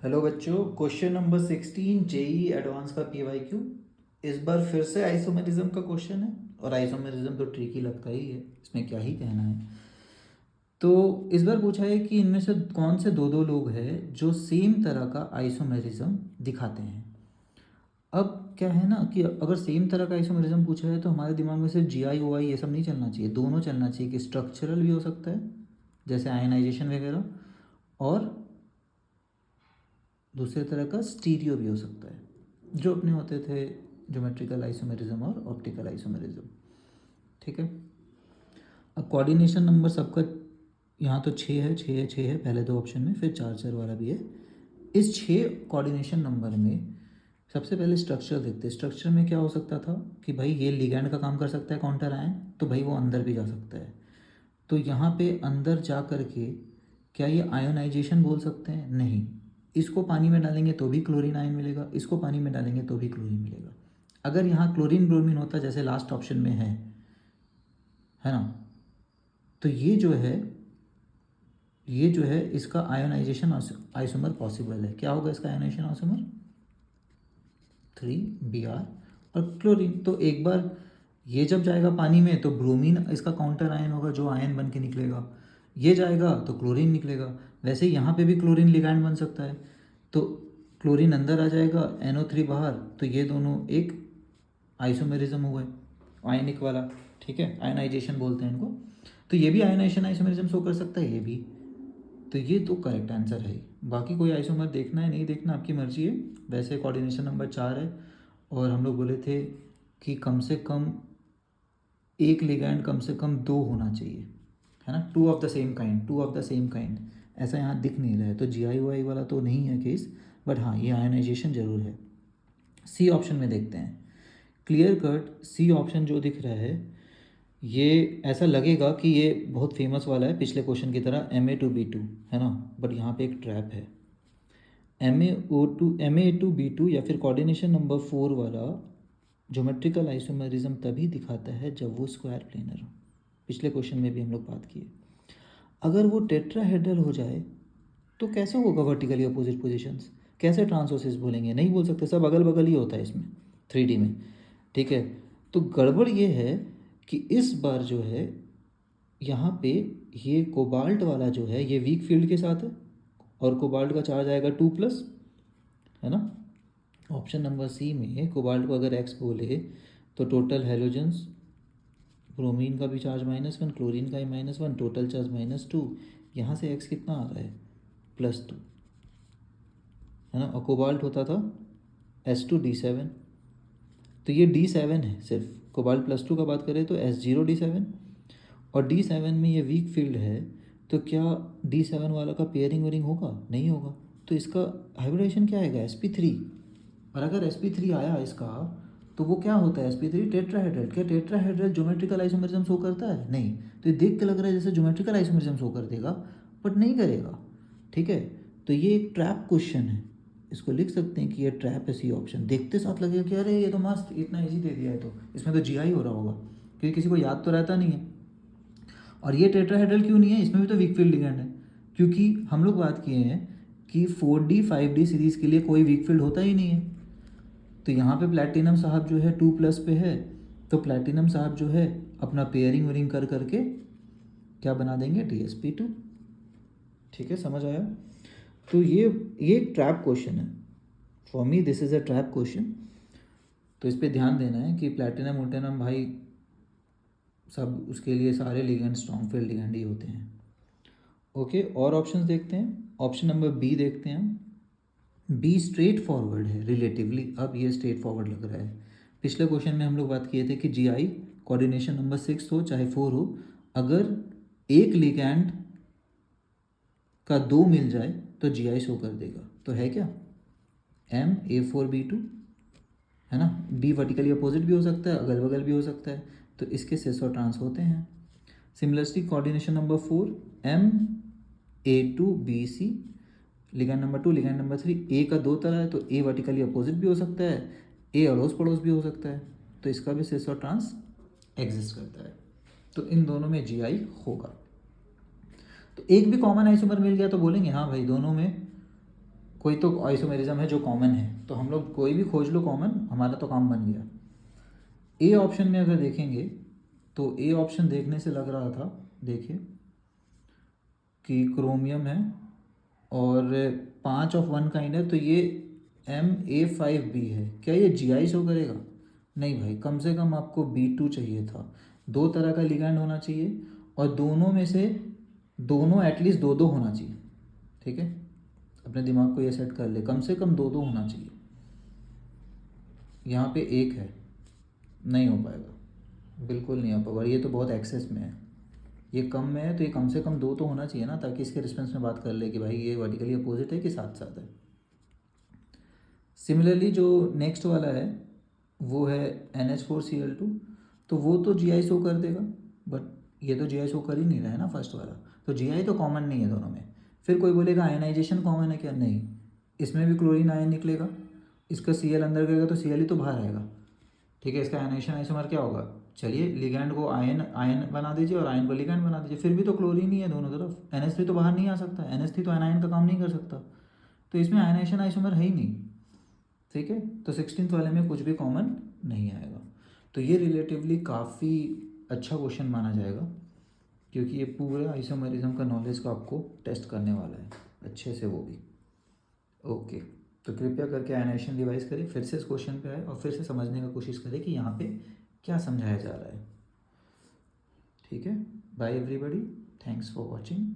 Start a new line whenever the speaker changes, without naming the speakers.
Hello बच्चों, question number 16 JEE advance का PYQ. इस बार फिर से आइसोमेरिज्म का क्वेश्चन है और आइसोमेरिज्म तो ट्रिकी लगता ही है, इसमें क्या ही कहना है। तो इस बार पूछा है कि इनमें से कौन से दो दो लोग हैं जो सेम तरह का आइसोमेरिज्म दिखाते हैं। अब क्या है ना कि अगर सेम तरह का आइसोमेरिज्म पूछा है तो हमारे दिमाग में सिर्फ जी आई ओ आई ये सब नहीं चलना चाहिए, दोनों चलना चाहिए कि स्ट्रक्चरल भी हो सकता है जैसे आयनाइजेशन वगैरह, और दूसरे तरह का स्टीरियो भी हो सकता है जो अपने होते थे ज्योमेट्रिकल आइसोमेरिज्म और ऑप्टिकल आइसोमेरिज्म। ठीक है। अब कोऑर्डिनेशन नंबर सबका यहाँ तो 6 है, 6 है, 6 है पहले दो ऑप्शन में, फिर 4 4 वाला भी है। इस 6 कोऑर्डिनेशन नंबर में सबसे पहले स्ट्रक्चर देखते हैं। स्ट्रक्चर में क्या हो सकता था कि भाई ये लिगैंड का काम कर सकता है काउंटर आयन, तो भाई वो अंदर भी जा सकता है। तो यहाँ पे अंदर जा कर के क्या ये आयोनाइजेशन बोल सकते हैं? नहीं। इसको पानी में डालेंगे तो भी क्लोरीन आयन मिलेगा, इसको पानी में डालेंगे तो भी क्लोरीन मिलेगा। अगर यहाँ क्लोरीन ब्रोमीन होता जैसे लास्ट ऑप्शन में है ना, तो ये जो है इसका आयोनाइजेशन आइसोमर पॉसिबल है। क्या होगा इसका आयोनाइजेशन आइसोमर? 3Br और क्लोरीन। तो एक बार ये जब जाएगा पानी में तो ब्रोमीन इसका काउंटर आयन होगा जो आयन बन के निकलेगा, ये जाएगा तो क्लोरीन निकलेगा। वैसे ही यहाँ पे भी क्लोरीन लिगैंड बन सकता है, तो क्लोरीन अंदर आ जाएगा, NO3 बाहर, तो ये दोनों एक आइसोमेरिज्म हुआ है आयनिक वाला। ठीक है, आयनाइजेशन बोलते हैं इनको। तो ये भी आयनाइजेशन आइसोमेरिज्म शो कर सकता है, ये भी। तो ये तो करेक्ट आंसर है। बाकी कोई आइसोमर देखना है नहीं देखना आपकी मर्जी है। वैसे कोऑर्डिनेशन नंबर 4 है और हम लोग बोले थे कि कम से कम एक लिगैंड कम से कम 2 होना चाहिए, है ना, 2 of the same kind, 2 of the same kind. ऐसा यहाँ दिख नहीं रहा है तो GI वाला तो नहीं है केस, बट हाँ ये आयनाइजेशन जरूर है। सी ऑप्शन में देखते हैं। क्लियर कट सी ऑप्शन जो दिख रहा है ये ऐसा लगेगा कि ये बहुत फेमस वाला है पिछले क्वेश्चन की तरह Ma2B2, है ना, बट यहाँ पे एक ट्रैप है। Ma2B2 या फिर कोऑर्डिनेशन नंबर 4 वाला ज्योमेट्रिकल आइसोमेरिज्म तभी दिखाता है जब वो स्क्वायर प्लेनर हो। पिछले क्वेश्चन में भी हम लोग बात किए। अगर वो टेट्राहेड्रल हो जाए तो कैसे होगा वर्टिकली अपोजिट पोजीशंस? कैसे ट्रांसोसिस बोलेंगे? नहीं बोल सकते, सब अगल बगल ही होता है इसमें 3D में। ठीक है, तो गड़बड़ ये है कि इस बार जो है यहाँ पे ये कोबाल्ट वाला जो है ये वीक फील्ड के साथ है और कोबाल्ट का चार्ज आएगा 2+, है ना। ऑप्शन नंबर सी में कोबाल्ट को अगर X बोले तो टोटल हेलोजेंस, ब्रोमीन का भी चार्ज -1, क्लोरीन का ही -1, टोटल चार्ज -2। यहाँ से X कितना आ रहा है? +2, है ना। और कोबाल्ट होता था S2D7, तो ये D7 है सिर्फ। कोबाल्ट +2 का बात करें तो S0D7, और D7 में ये वीक फील्ड है, तो क्या D7 वाला का पेयरिंग वेयरिंग होगा? नहीं होगा। तो इसका हाइब्रिडेशन क्या आएगा? sp3। और अगर sp3 आया इसका तो वो क्या होता है? sp3 tetrahedral. क्या टेट्राहेड्रल ज्योमेट्रिकल आइसोमेरिज्म शो करता है? नहीं। तो ये देख के लग रहा है जैसे ज्योमेट्रिकल आइसोमेरिज्म शो कर देगा, बट नहीं करेगा। ठीक है, तो ये एक ट्रैप क्वेश्चन है, इसको लिख सकते हैं कि ये ट्रैप है। सी ऑप्शन देखते साथ लगेगा कि अरे ये तो मस्त, इतना इजी दे दिया है, तो इसमें तो जीआई हो रहा होगा, क्योंकि किसी को याद तो रहता नहीं है। और ये टेट्राहेड्रल क्यों नहीं है? इसमें भी तो वीक फील्ड लिगैंड है, क्योंकि हम लोग बात किए हैं कि 4D 5D सीरीज़ के लिए कोई वीक फील्ड होता ही नहीं है। तो यहाँ पे प्लैटिनम साहब जो है 2+ पे है, तो प्लैटिनम साहब जो है अपना पेयरिंग वेयरिंग कर करके क्या बना देंगे? DsP2। ठीक है, समझ आया? तो ये एक ट्रैप क्वेश्चन है। For me this is a trap question. तो इस पर ध्यान देना है कि प्लैटिनम वोटेनम भाई सब, उसके लिए सारे लिगेंड स्ट्रॉन्ग फील्ड लिगेंड ही होते हैं। ओके, और ऑप्शंस देखते हैं। ऑप्शन नंबर बी देखते हैं हम। बी स्ट्रेट फॉरवर्ड है रिलेटिवली। अब ये स्ट्रेट फॉरवर्ड लग रहा है। पिछले क्वेश्चन में हम लोग बात किए थे कि GI कोऑर्डिनेशन नंबर 6 हो चाहे 4 हो, अगर एक लिगैंड का 2 मिल जाए तो GI शो कर देगा। तो है क्या? Ma4B2, है ना। बी वर्टिकली अपोजिट भी हो सकता है, अगल बगल भी हो सकता है, तो इसके सिस और ट्रांस होते हैं। Similarly coordination number 4 Ma2BC, ligand number 2, ligand number 3। ए का 2 तरह है, तो ए वर्टिकली अपोजिट भी हो सकता है, ए अड़ोस पड़ोस भी हो सकता है, तो इसका भी सिस और ट्रांस एग्जिस्ट करता है। तो इन दोनों में GI होगा। तो एक भी कॉमन आइसोमर मिल गया तो बोलेंगे हाँ भाई दोनों में कोई तो आइसोमेरिज्म है जो कॉमन है, तो हम लोग कोई भी खोज लो कॉमन, हमारा तो काम बन गया। ए ऑप्शन में अगर देखेंगे तो ए ऑप्शन देखने से लग रहा था, देखिए कि क्रोमियम है और 5 ऑफ 1 काइंड है, तो ये MA5B है। क्या ये GI शो करेगा? नहीं भाई, कम से कम आपको B2 चाहिए था। 2 तरह का लिगैंड होना चाहिए और दोनों में से दोनों एटलीस्ट 2-2 होना चाहिए। ठीक है, अपने दिमाग को ये सेट कर ले, कम से कम 2-2 होना चाहिए। यहाँ पे 1 है, नहीं हो पाएगा, बिल्कुल नहीं हो पाएगा। और ये तो बहुत एक्सेस में है, ये कम में है, तो ये कम से कम 2 तो होना चाहिए ना, ताकि इसके रिस्पेंस में बात कर ले कि भाई ये वर्टिकली अपोजिट है कि साथ साथ है। सिमिलरली जो नेक्स्ट वाला है वो है NH4Cl2, तो वो तो GI शो कर देगा, बट ये तो GI शो कर ही नहीं रहा है ना फर्स्ट वाला, तो GI तो कॉमन नहीं है दोनों में। फिर कोई बोलेगा आयनाइजेशन कॉमन है क्या? नहीं, इसमें भी क्लोरीन आयन निकलेगा, इसका Cl अंदर गएगा तो Cl ही तो बाहर आएगा। ठीक है, इसका आयनाइजेशन आइसोमर क्या होगा? चलिए लिगैंड को आयन आयन बना दीजिए और आयन को लिगैंड बना दीजिए, फिर भी तो क्लोरीन ही है दोनों तरफ। NH3 तो बाहर नहीं आ सकता, NH3 तो आयन का काम नहीं कर सकता, तो इसमें आयनाइजेशन आइसोमर है ही नहीं। ठीक है, तो 16th वाले में कुछ भी कॉमन नहीं आएगा। तो ये रिलेटिवली काफ़ी अच्छा क्वेश्चन माना जाएगा, क्योंकि ये पूरे आइसोमरिज्म का नॉलेज का आपको टेस्ट करने वाला है अच्छे से, वो भी। ओके, तो कृपया करके आयनाइजेशन रिवाइज करें, फिर से इस क्वेश्चन पे आए और फिर से समझने का कोशिश करें कि यहाँ पे क्या समझाया जा रहा है। ठीक है, bye everybody, thanks for watching.